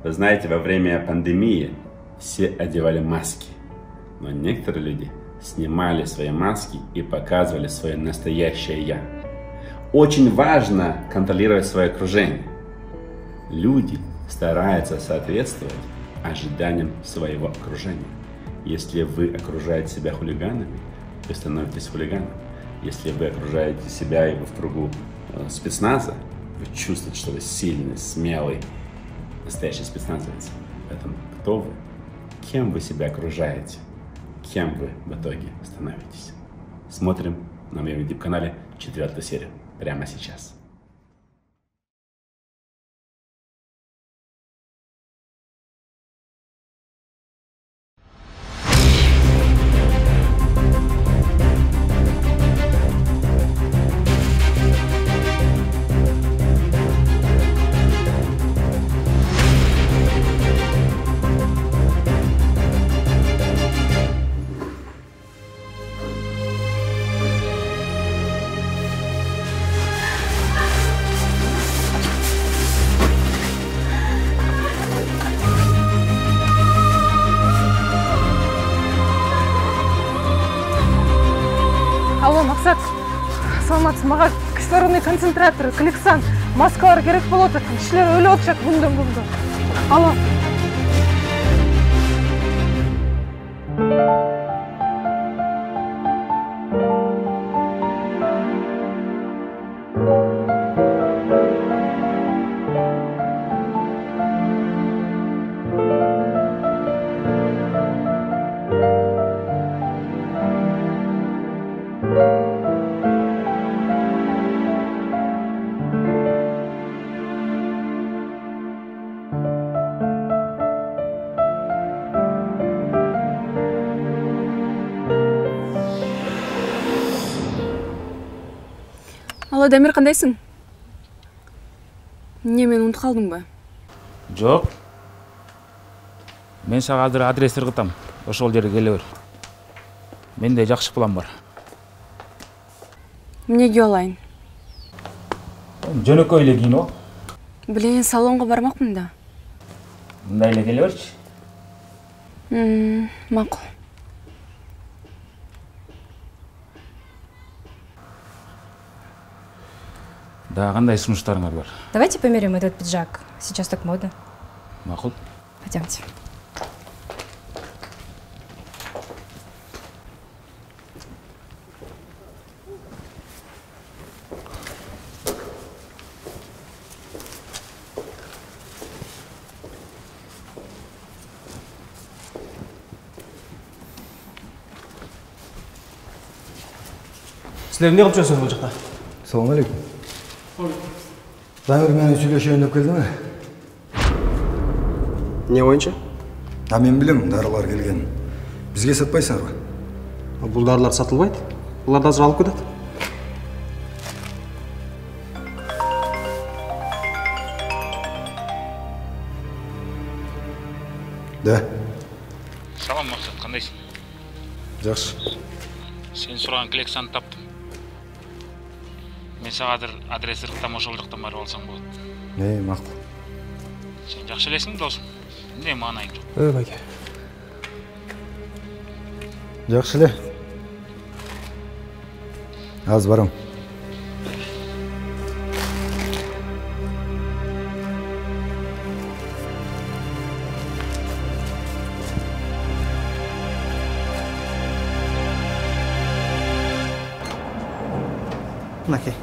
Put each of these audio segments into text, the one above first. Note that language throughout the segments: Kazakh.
Вы знаете, во время пандемии все одевали маски, но некоторые люди снимали свои маски и показывали свое настоящее «я». Очень важно контролировать свое окружение. Люди стараются соответствовать ожиданиям своего окружения. Если вы окружаете себя хулиганами, вы становитесь хулиганом. Если вы окружаете себя и вы в кругу спецназа, вы чувствуете, что вы сильный, смелый, настоящий спецназовец. Поэтому кто вы? Кем вы себя окружаете? Кем вы в итоге становитесь? Смотрим на моем YouTube-канале 4-ю серию прямо сейчас. Алло, Мақсат, саламатсыз, маған кислородный концентратор, Клексан, маскалар керек болады. Кішілер өлі отшат, бұндан. Алло. Алло, Дамир, қандайсың? Не, мен ұмытып қалдың ба? Жоқ. Мен саған қазір адрес ырғытам. Ошол жерге келе бер. Менде жақсы план бар. Неге олайын? Жөнөкөй эле кийин ал. Білейін, салонға бармақпын да. Мындай эле келе берчи. Мақұл. Да, қандай сунуштарыңар бар? Давайте померим этот пиджак. Сейчас так модно. Мақұл. Пойдемте. Сіздер не қылып жүрсіңіз бұл жақта? Салам алейкум. Дамир мені сөйлешейін деп келді ме? Не ойынша? Мен білем, дарылар келген. Бізге сатпайсыңдар ба? Бұл дарылар сатылмайды. Бұларды азыр алып кетеді. Да. Салам, Мақсат, қандайсың? Жақсы. Сен сұраған Клексан таптым. Мен саған қазір адрес ырғытам, ошол жақтан барып алсаң болады. Мақұл. Сен жақсы элесиң, досым. Не маанайың жоқ. Байке. Жақсы эле. Аз барам. Мынакей.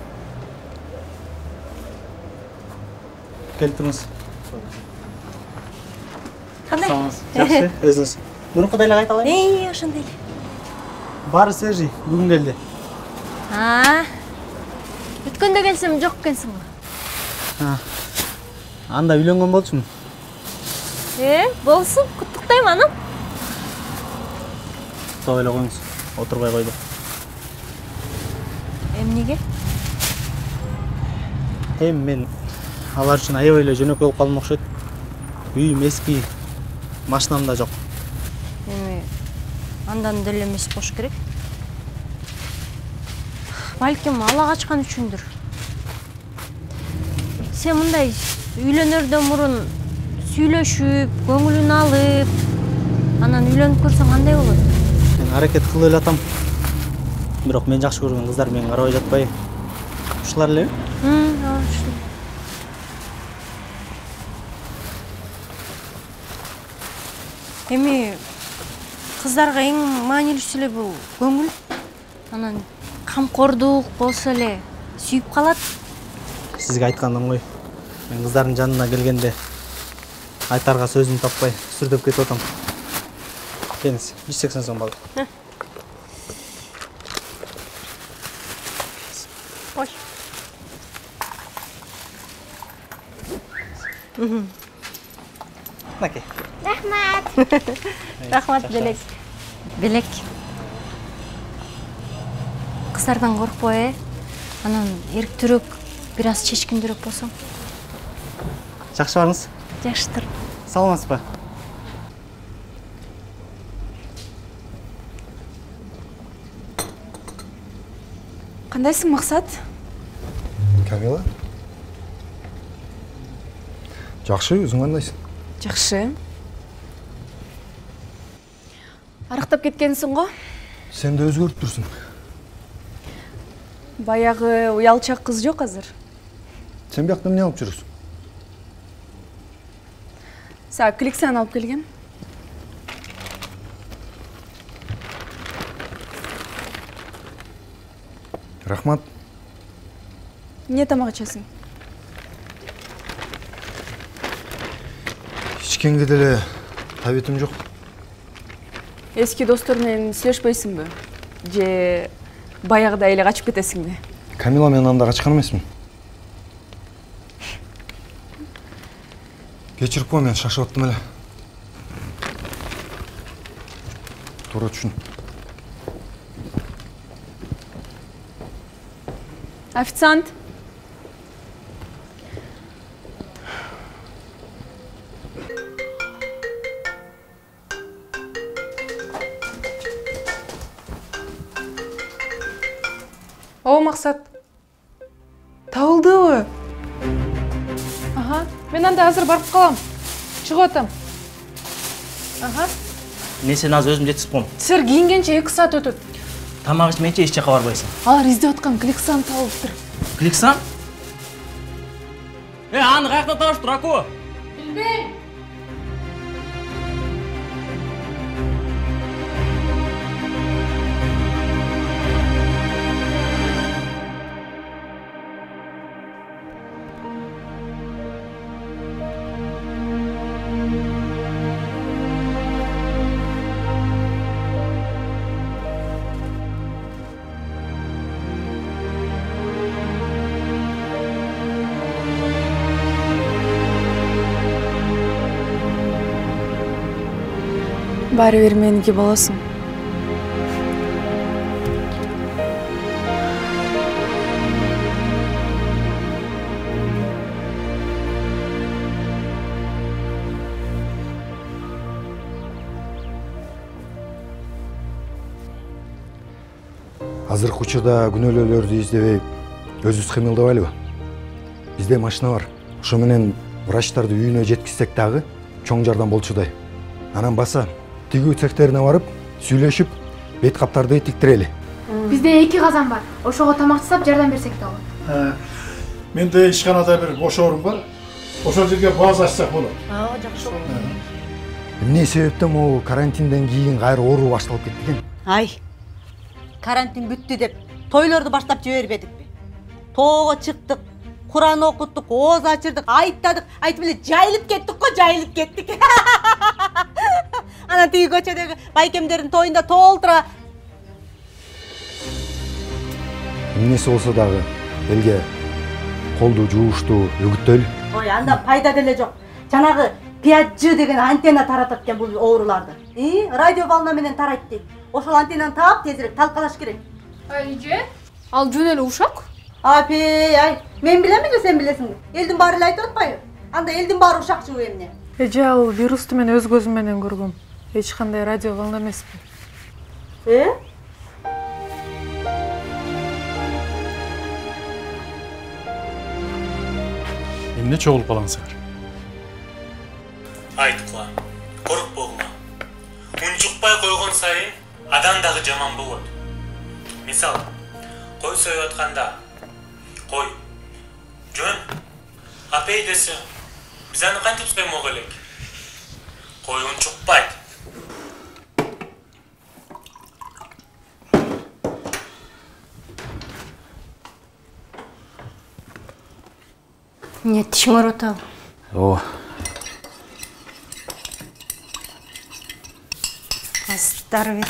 Келіп тұрыңыз. Қандай? Жақсы, өзіңіз. Бұны қадайлы қайта алайын? Ошондой эле. Бары свежий, бүгін келді. Өткөндө келсем жок экенсиң го. Анда үйлөнгөн болчумун. Болсун, куттуктайм анам. Топ эле коюңуз. Отурбай койду. Эмнеге? Мен алар үчүн аябай эле жөнөкөй болуп калдым окшойт. Үйүм эски, машинам да жок. Андан деле эмес болуш керек. Балким ала качкан үчүндүр. Сен мындай үйлөнөрдөн мурун сүйлөшүп, көңүлүн алып, анан үйлөнүп көрсөң кандай болот? Мен аракет кылып эле атам. Бирок мен жакшы көргөн кыздар мени карабай жатпай. Ушулар элеби? Ушул. Эми кыздарга эң маанилүүсү эле бул көңүл. Анан камкордук болсо эле сүйүп калат. Сизге айткандым ғой. Мен кыздардын жанына келгенде айтарга сөзүм таппай сүрдөп кетип атам. Келиңиз, 180 сом бал. Ой. Наке. Рахмат, Белек. Белек. Кыздардан коркпой, анан эрктүүрөөк, бир аз чечкиндүүрөөк болсоң. Жакшы барыңыз. Жакшытыр. Саламатсызбы? Кандайсың, Максат? Камила? Жакшы, өзүң кандайсың? Жакшы. Арыктап кеткенсиң го? Сен де өзгөрүп турсуң. Баягы уялчак кыз жок азыр. Сен биякта эмне алып жүрүсүң? Сага Кликсан алып келгем. Рахмат. Эмне тамак ичесиң? Ичкенге деле табетим жок. Эски достор менен сүйлөшпөйсүңбү? Же баягыдай эле качып кетесиңби? Камила, мен анда качкан эмесмин. Кечирип кой, мен шашып аттым эле. Туура түшүн. Официант. О, Максат. Табылдыбы? Ага, мен анда азыр барып калам. Чыгып атам. Ага. Мен сен азыр өзүм жетип коем. Силер кийингенче 2 саат өтөт. Тамак ичмейинче эч жака барбайсың. Алар издеп аткан Кликсан табылыптыр. Кликсан? Аны каякта табыштыр, аку? Билбейм. Баары бир меники болосуң. Азыркы учурда күнөөлүүлөрдү издебей өзүбүз кыймылдабайлыбы? Бизде машина бар. Ошо менен врачтарды үйүнө жеткизсек дагы чоң жардам болчудай. Анан баса тигүү цехтерине барып, сүйлөшүп, бет каптарды тиктирели. Бизде 2 казан бар. Ошого тамак жасап жардам берсек да болот. Менде ишканада бир бош орун бар. Ошол жерге база ачсак болот. Жакшы болот. Эмне себептен могу карантинден кийин кайра оору башталып кетти экен? Ай, карантин бүттү деп тойлорду баштап жибербедикпи? Тоого чыктык, Куран окуттук, ооз ачырдык, айттадык, айтып эле жайылып кеттик го, жайылып кеттик. Анан тиги көчөдөгү байкемдердин тоюнда толтура. Эмнеси болсо дагы элге колду жуушту үгүттөйлү. Ой, анда пайда деле жок. Жанагы 5G деген антенна таратат экен бул ооруларды. Радио волна менен тарайт дейт. Ошол антеннаны таап тезирээк талкалаш керек. Айже? Ал жөн эле ушак? Апей, ай, мен билем эле, сен билесиң. Элдин баары эле айтып атпайбы? Анда элдин баары ушакчыбы эмне? Эже, ал вирусту мен өз көзүм менен көргөм. Эч кандай радио волна эмеспи. Эмне чогулуп калаңсыңар? сайын адам дагы жаман болот. Мисал, кой союп атканда, кой жөн апей десе, биз аны кантип союмок элек? Кой унчукпайт. Нет, тишиң ооруп атабы? Ооба. Астары бер.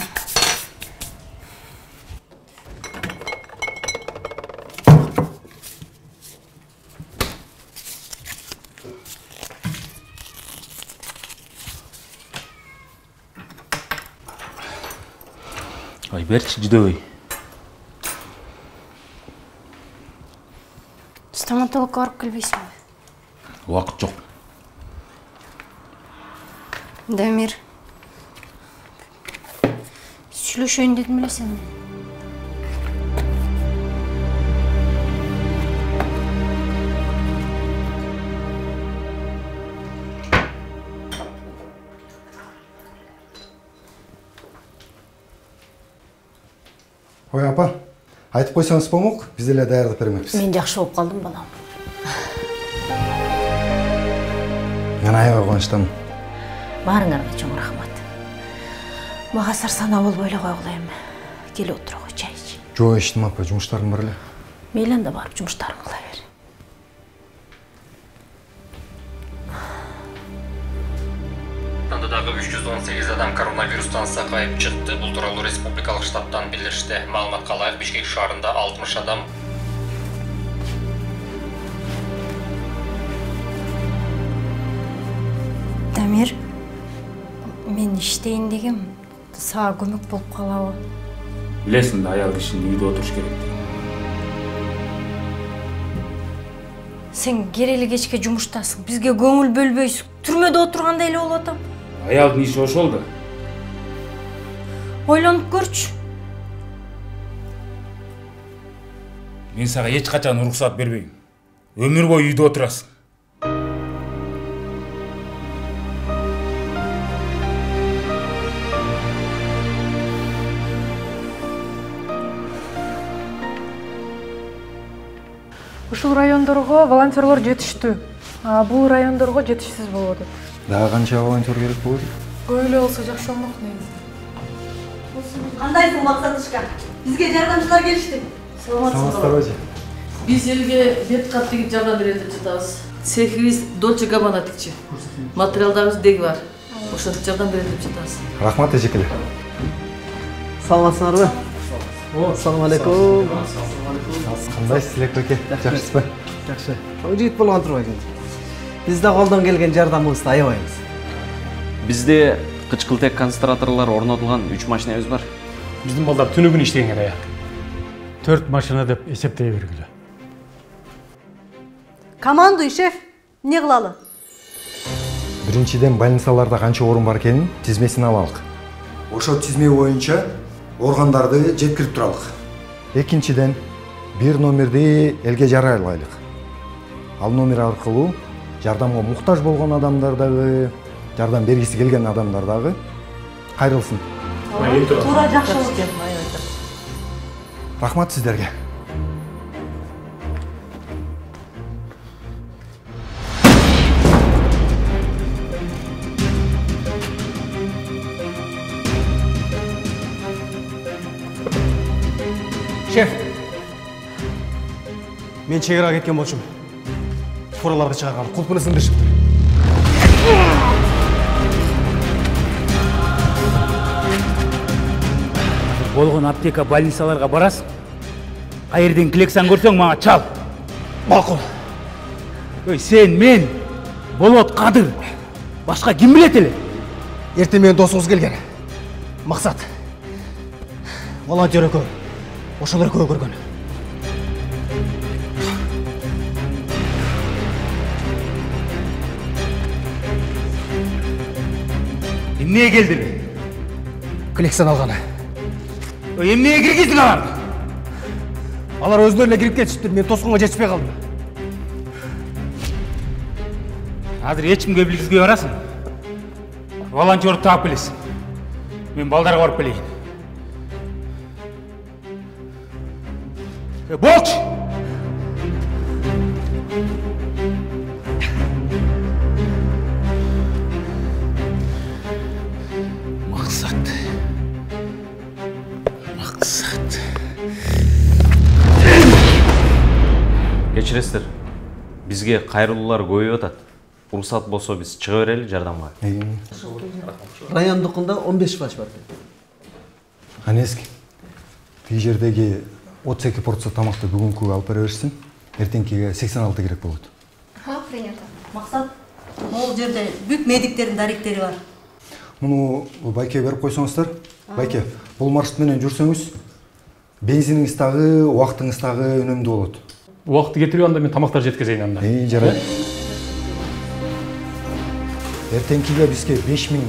Ой, берчи жүдөбөй. Стоматологко барып келбейсиңби? Убакыт жок. Дамир. Сүйлөшөйүн дедим эле сен. Ой, апа, айтып койсоңуз болмок, биз эле даярдап бермекпиз. Мен жакшы болуп калдым, балам. Мен аябай кубанычтамын. Баарыңарга чоң рахмат. Мага сарсана болбой эле койгула эми. Келип отургу, чай ич. Жок, эчтим апа, жумуштарым бар эле. Мейли анда барып жумуштарыңды кыла бер. Андадагы 318 адам коронавирустан сакайып чыкты. Бул тууралуу республикалык штабтан билдиришти. Маалыматка ылайык, Бишкек шаарында 60 адам Дамир, мен иштейин дегем, сага көмөк болуп калабы? Билесиң да, аял кишинин үйдө отуруш керек. Сен керели кечке жумуштасың, бизге көңүл бөлбөйсүң. Түрмөдө отургандай эле болуп атам. Аялдын иши ошол да. Ойлонуп көрчү. Мен сага эч качан уруксат бербейм. Өмүр бою үйдө отурасың. Ушул райондорго волонтерлор жетиштүү. Бул райондорго жетишсиз болуп атат. Дагы канча волонтер керек болот? Көп эле болсо жакшы болмок негизи. Кандайсың Максатышка? Бизге жардамчылар келишти. Саламатсыздар эже. Биз элге бет кат тигип жардам берип жатабыз. Цехибиз Dolce Gabbana тикчи. Материалдарыбыз деги бар. Ошентип жардам берип жатабыз. Рахмат эжекеле. Саламатсыңарбы? Ассаламу алейкум. Кандайсыз элек беке? Жакшысызбы? Жакшы. Жигит болгон турбайсың. Биз да колдон келген жардамыбызды аябайбыз. Бизде кычкылтек концентраторлор орнотулган 3 машинабыз бар. Биздин балдар түнү күн иштеген эле. 4 машина деп эсептей бергиле. Командуй, шеф. Не кылалы? Биринчиден больницаларда канча орун бар экенин тизмесин алалык. Ошол тизме боюнча органдарды жеткирип туралык. Экинчиден бир номерди элге жарыялайлык. Ал номер аркылуу жардамга муктаж болгон адамдар дагы, жардам бергиси келген адамдар дагы кайрылсын. Туура жакшы болот. Рахмат сиздерге. Шеф, мен чегирага кеткен болчумун. Фураларга чыгарган кулпуну сындырышыптыр. Болгон аптека больницаларга барасың. Кайерден килексан көрсөң мага чал. Макул. Ой, сен, мен, Болот, Кадыр. Башка ким билет эле? Эртең менин досуңуз келген. Максат. Волонтер экөө. Ошолор экөө көргөн. Эмнеге келдиң? Килексан алганы. Эмнеге киргиздиң аларды? Алар өздөрүнө кирип кетишиптир, мен тосконго жетишпей калдым. Азыр эч кимге билгизбей барасың. Волонтер таап келесиң. Мен балдарға барып келейін. Болчу! Мақсат. Кечиресиздер. Бизге кайрылуулар көбөйүп атат. Уруксат болсо биз чыга берели жардамга. Райондукунда 15 врач бар. Анески. Тиги жердеги 32 порция тамакты бүгүнкү алып бере берсин. Эртеңкиге 86 керек болот. Принято. Максат, могул жерде бүт медиктердин даректери бар. Муну Байке берип койсоңуздар. Байке, бул маршрут менен жүрсөңүз, бензиниңиз дагы, убактыңыз дагы өнөмдүү болот. Убакытты кетирип анда мен тамактар жеткизейин анда. Жарайт. Эртеңкиге бизге 5000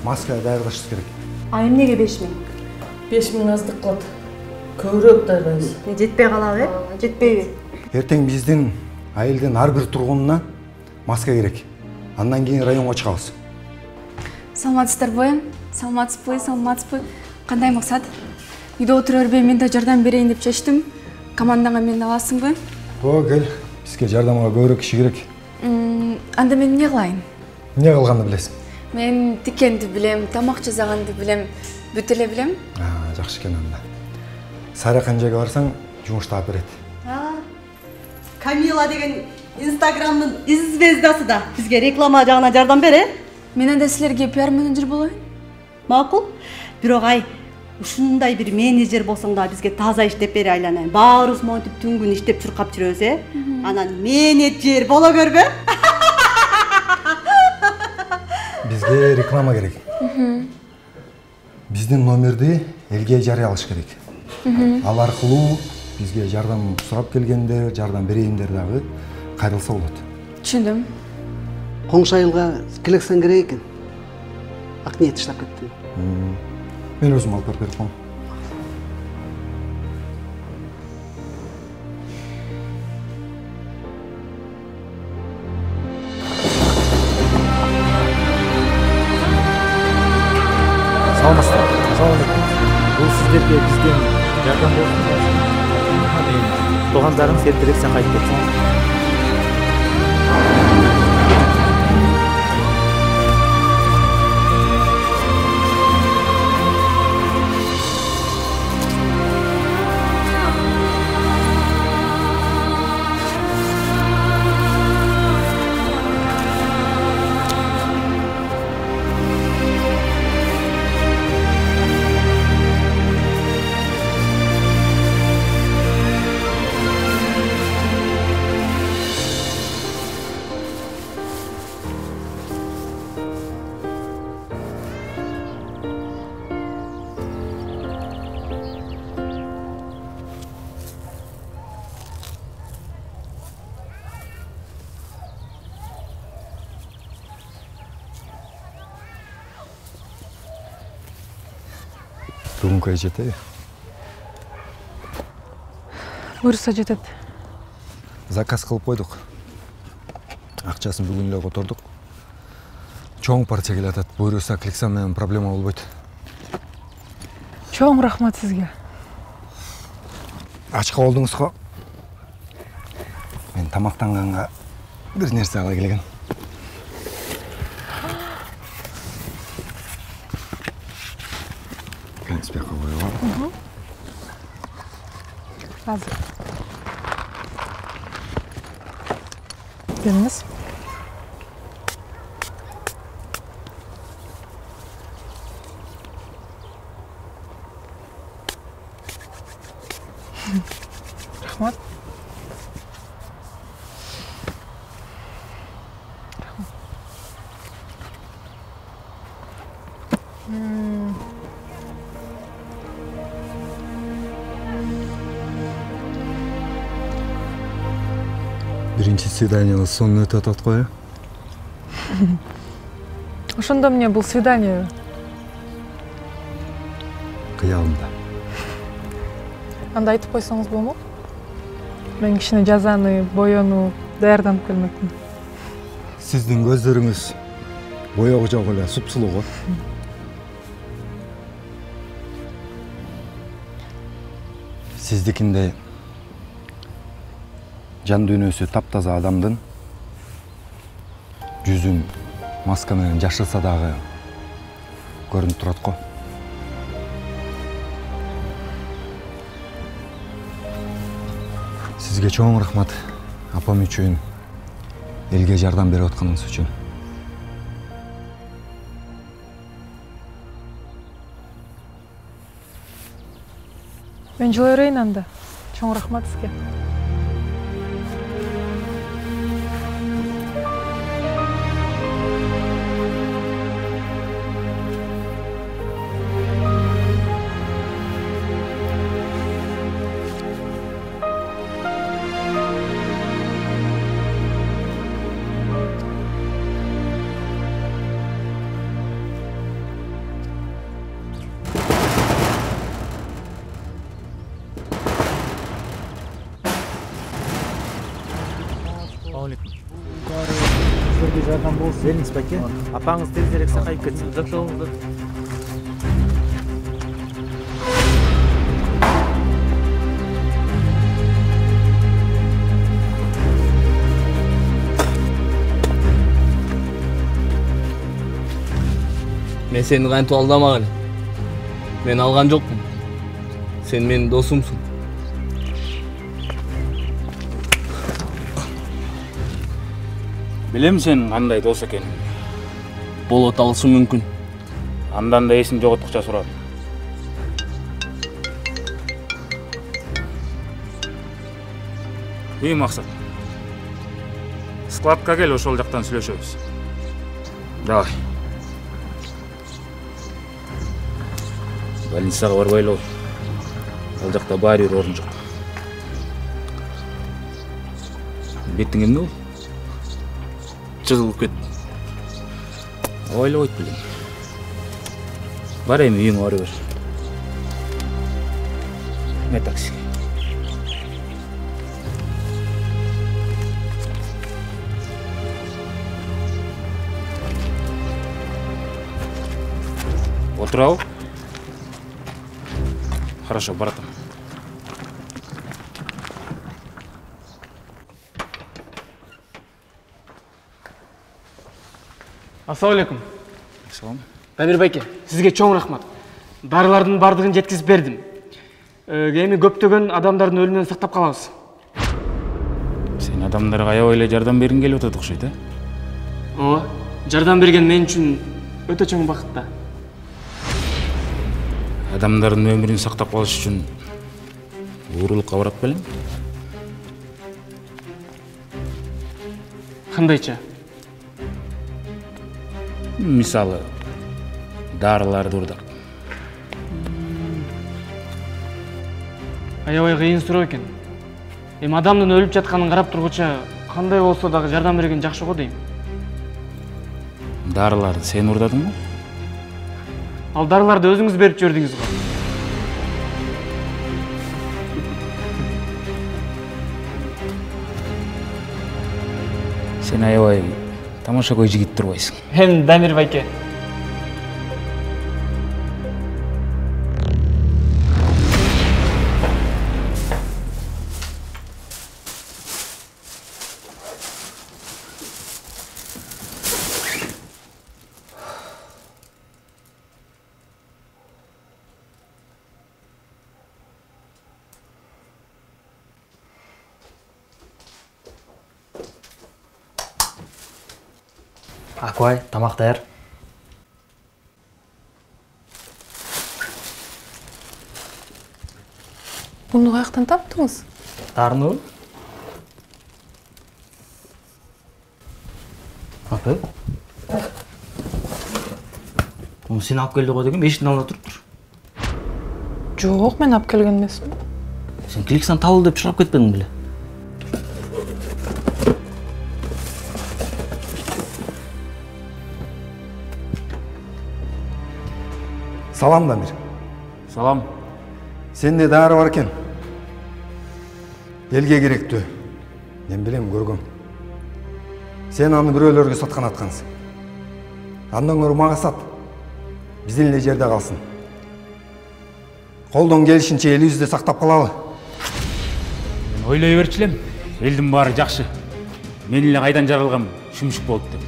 маска даярдашыбыз керек. А эмнеге 5000? 5000 аздык кылат. Көбүрөөк даярдайбыз. Жетпей калабы, жетпейби? Эртең биздин айылдын ар бир тургунуна маска керек. Андан кийин районго чыгабыз. Саламатсыздарбы? Саламатсызбы? Кандай максат? Үйдө отура бербей мен да жардам берейин деп чечтим. Командаңа мени аласыңбы? Кел, бизге жардамга көбүрөөк киши керек. Анда мен эмне кылайын? Эмне кылганды билесиң? Мен тикенди билем, тамак жасаганды билем, бүт эле билем. Жакшы экен анда. Сара канжага барсаң, жумуш таап берет. Камила деген Инстаграмдын звездасы да бизге реклама жагына жардам бере. Мен анда силерге пиар менеджер болоюн. Макул. Бирок ушундай бир менеджер болсоң да бизге таза иштеп бере айланайын. Баарыбыз монтип түнгүн иштеп чуркап жүрөбүз, Анан менеджер боло көрбө. Бизге реклама керек. Биздин номерди элге жарыялаш керек. Ал аркылуу бизге жардам сурап келгендер, жардам берейиндер дагы кайрылса болот. Түшүндүм. Коңшу айылга Клексан керек экен. Ак ниет иштеп кеттим. Мен өзүм алып берип коем. Саламатсыздар. Бул сиздерге бизден жардам болсун. Мен туугандарым сертерексе кайтып кетсин. Бүгүнкү ай жетеби? Буюрса жетет. Заказ кылып койдук. Акчасын бүгүн эле котордук. Чоң партия келатат. Буюрса Клексан менен проблема болбойт. Чоң рахмат сизге. Ачка болдуңуз го. Мен тамактанганга бир нерсе ала келген. Конспектка коюп. Азыр. Бериңиз. Рахмат. Биринчи свиданиябыз сонун өтүп атат го, Ошондо эмне бул свидание? Кыялымда. Анда айтып койсоңуз болмок? Мен кичине жазаны, боёну даярданып келмекмин. Сиздин көздөрүңүз боёгу жок эле, супсулуу го. Сиздикинде жан дүйнөсү таптаза адамдын жүзүн маска менен жашырса дагы көрүнүп турат го. Сизге чоң рахмат апам үчүн, элге жардам берип атканыңыз үчүн. Мен жылай берейин анда. Чоң рахмат сизге. Сіздерге жардам болсын. Беріңіз бәке. Апаңыз тезірек сақайып кетсін. Заттауыңызды. Мен сені қайтып алдамаған. Мен алған жоқпын. Сен менің досымсың. Білем сен қандай дос екенін. Болот алышы мүмкін. Андан да есін жоғытқыша сұрады. Үй мақсат. Складқа кел, ошол жақтан сүйлөшөбүз. Давай. Больницаға барбайлы ой. Ал жақта бар бир орын жоқ. Беттің емне ол? Жығылып кет. Ойлы ойт білем. Бар эми үйүңө бара бер. Не такси. Отырау. Хорошо, братан. Ассалаумалейкум. Салам. Дамир байке, сізге чоң рахмат. Дарылардың бардығын жеткізіп бердім. Эми көптөгөн адамдардын өлүмүнөн сактап калабыз. Сен адамдарга аябай эле жардам бергиң келип атат окшойт, Ооба, жардам берген мен үчүн өтө чоң бакыт да. Адамдардын өмүрүн сактап калыш үчүн уурулукка барат белең? Кандайча? Мисалы, дарыларды урдап. Аябай кыйын суроо экен. Эми адамдын өлүп жатканын карап тургуча, кандай болсо дагы жардам берген жакшы го дейм. Дарыларды сен урдадыңбы? Ал дарыларды өзүңүз берип жибердиңиз го. Сен аябай тамаша кой жигит турбайсың. Эми Дамир байке. Акбай, тамақ даяр. Бұны қаяқтан таптыңыз? Тарыны? Апай? Оны сен алып келді ғой деген, мешіттің алдында тұрып тұр. Жоқ, мен алып келген емеспін. Сен кликсан табыл деп шығарып кетпедің біле. Салам, Дамир. Салам. Сенде дары бар екен. Елге керектүү. Мен билем, көргөм. Сен аны бирөөлөргө саткан аткансың. Андан көрө мага сат. Биздин эле жерде калсын. Колдон келишинче элибизди сактап калалы. ойлой берчилем, элдин баары жакшы. Мен эле кайдан жаралгам шүмүшүк болуп деп.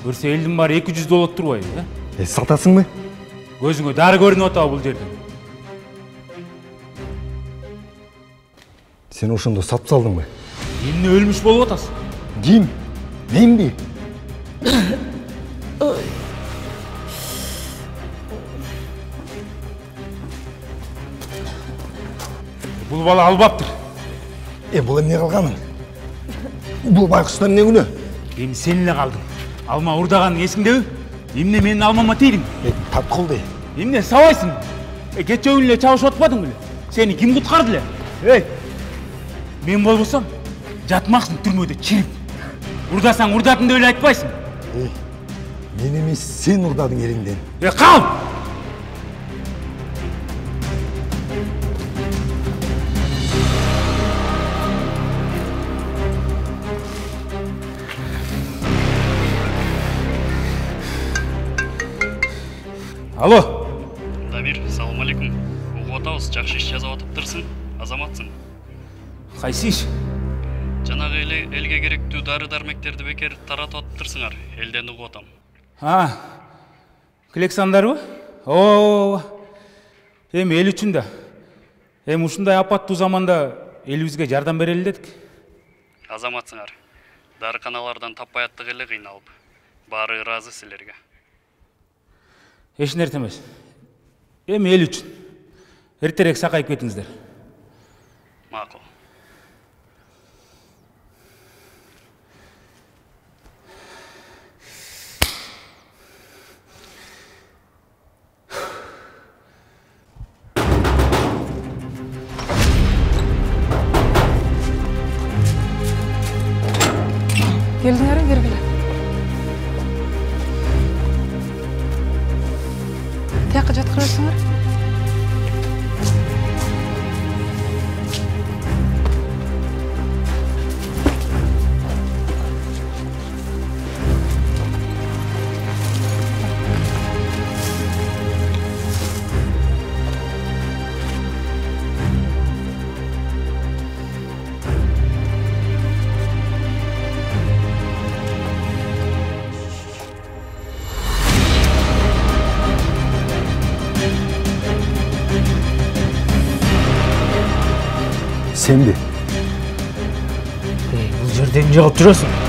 Көрсө элдин баары 200 доллар турбайбы, Сатасыңбы? Көзүңө дары көрүнүп атабы бул жерден? Сен ошондо сатып салдыңбы? Эмне өлмүш болуп атасың? Ким? Менби? Бул бала албаптыр. Бул эмне кылганың? Бул байкуштан эмне күнөө? Эми сен эле калдың. Алма урдаганың эсиңдеби? Эмне менин алмама тийдиң? Таткылды. Эмне сабайсың? Кече эле чабышып атпадың беле? Сени ким куткарды эле? Мен болбосом, жатмаксың түрмөдө чирип. Урдасаң урдадың деп эле айтпайсың. Мен эмес, сен урдадың элиңден. Кал! Алло. Дамир, салам алейкум. Угуп атабыз, жакшы иш жасап атыптырсың, азаматсың. Кайсы иш? Жанагы элге керектүү дары-дармектерди бекер таратып атыптырсыңар, элден угуп атам. Клександарбы? О, эми эл үчүн да. Эми ушундай апаттуу заманда элибизге жардам берели дедик. Азаматсыңар. Дарыканалардан таппай аттык эле кыйналып. Баары ыраазы силерге. Эч нерсе эмес. Эми эл үчүн. Эртерээк сакайып кетиңиздер. Макул. Келдиңер, бергиле. Тияққа жатқырасыңар. Сенби? Бул жерде эмне кылып жүрөсүң?